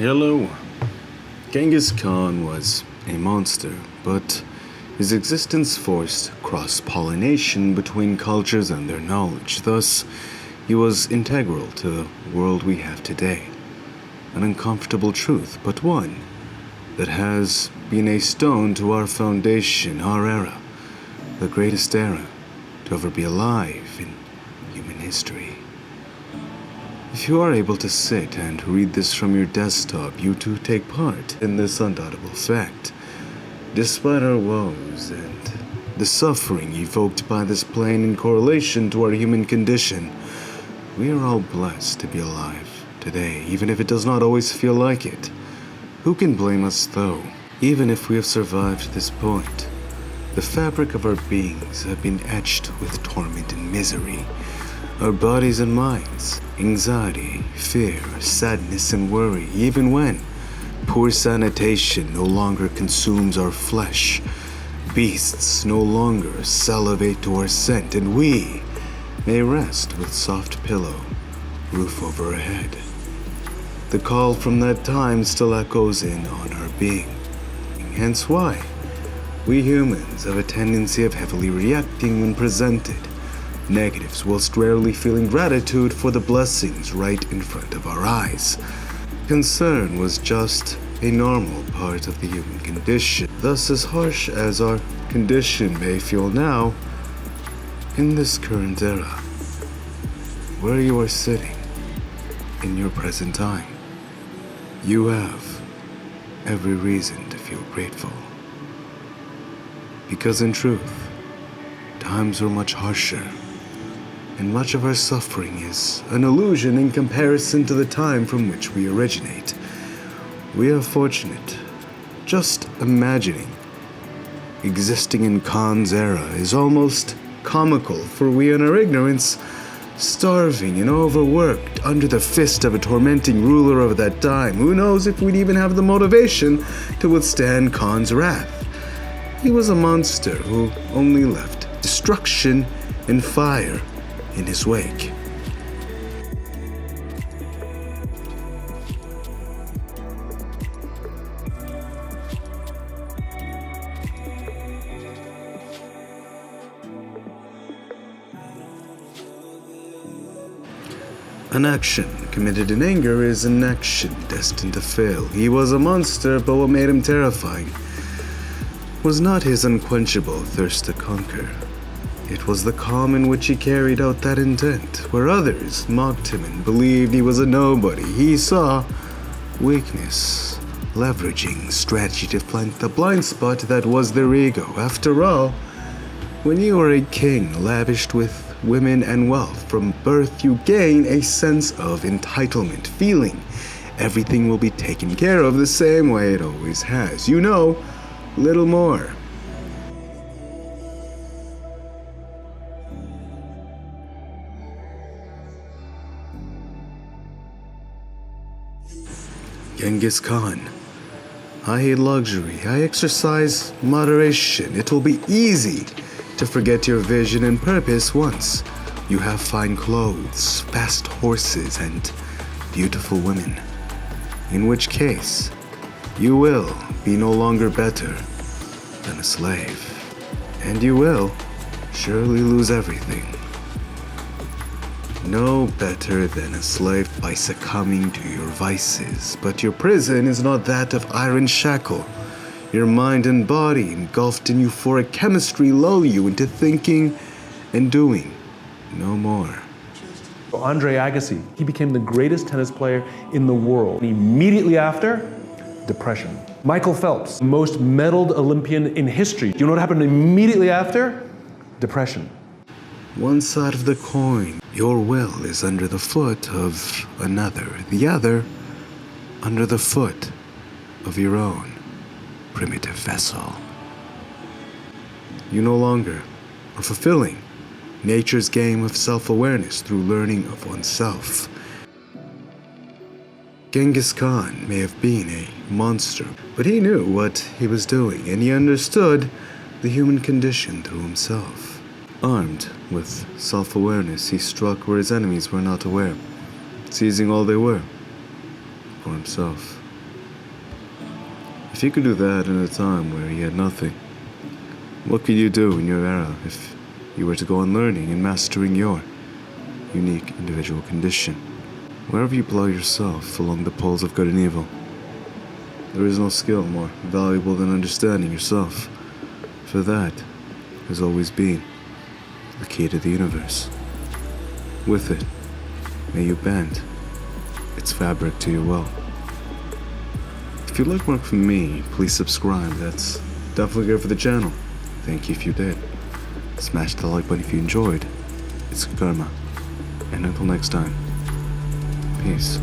Hello. Genghis Khan was a monster, but his existence forced cross-pollination between cultures and their knowledge. Thus, he was integral to the world we have today. An uncomfortable truth, but one that has been a stone to our foundation, our era, the greatest era to ever be alive in human history. If you are able to sit and read this from your desktop, you too take part in this undoubtable fact. Despite our woes and the suffering evoked by this plane in correlation to our human condition, we are all blessed to be alive today, even if it does not always feel like it. Who can blame us, though? Even if we have survived this point, the fabric of our beings have been etched with torment and misery. Our bodies and minds, anxiety, fear, sadness, and worry, even when poor sanitation no longer consumes our flesh, beasts no longer salivate to our scent, and we may rest with soft pillow, roof over our head. The call from that time still echoes in on our being, hence why we humans have a tendency of heavily reacting when presented negatives, whilst rarely feeling gratitude for the blessings right in front of our eyes. Concern was just a normal part of the human condition. Thus, as harsh as our condition may feel now, in this current era, where you are sitting in your present time, you have every reason to feel grateful. Because in truth, times were much harsher, and much of our suffering is an illusion in comparison to the time from which we originate. We are fortunate. Just imagining existing in Khan's era is almost comical, for we in our ignorance, starving and overworked under the fist of a tormenting ruler of that time. Who knows if we'd even have the motivation to withstand Khan's wrath? He was a monster who only left destruction and fire in his wake. An action committed in anger is an action destined to fail. He was a monster, but what made him terrifying was not his unquenchable thirst to conquer. It was the calm in which he carried out that intent. Where others mocked him and believed he was a nobody, he saw weakness, leveraging strategy to flank the blind spot that was their ego. After all, when you are a king lavished with women and wealth from birth, you gain a sense of entitlement, feeling everything will be taken care of the same way it always has. You know, little more. Genghis Khan. I hate luxury. I exercise moderation. It will be easy to forget your vision and purpose once you have fine clothes, fast horses, and beautiful women. In which case, you will be no longer better than a slave. And you will surely lose everything. No better than a slave by succumbing to your vices, but your prison is not that of iron shackle. Your mind and body, engulfed in euphoric chemistry, lull you into thinking and doing no more. Andre Agassi, he became the greatest tennis player in the world. Immediately after, depression. Michael Phelps, the most medaled Olympian in history. Do you know what happened immediately after? Depression. One side of the coin, your will is under the foot of another. The other, under the foot of your own primitive vessel. You no longer are fulfilling nature's game of self-awareness through learning of oneself. Genghis Khan may have been a monster, but he knew what he was doing, and he understood the human condition through himself. Armed with self-awareness, he struck where his enemies were not aware, seizing all they were for himself. If he could do that in a time where he had nothing, what could you do in your era if you were to go on learning and mastering your unique individual condition? Wherever you apply yourself along the poles of good and evil, there is no skill more valuable than understanding yourself, for that has always been the key to the universe. With it, may you bend its fabric to your will. If you'd like more from me, please subscribe. That's definitely good for the channel. Thank you if you did. Smash the like button if you enjoyed. It's karma. And until next time, peace.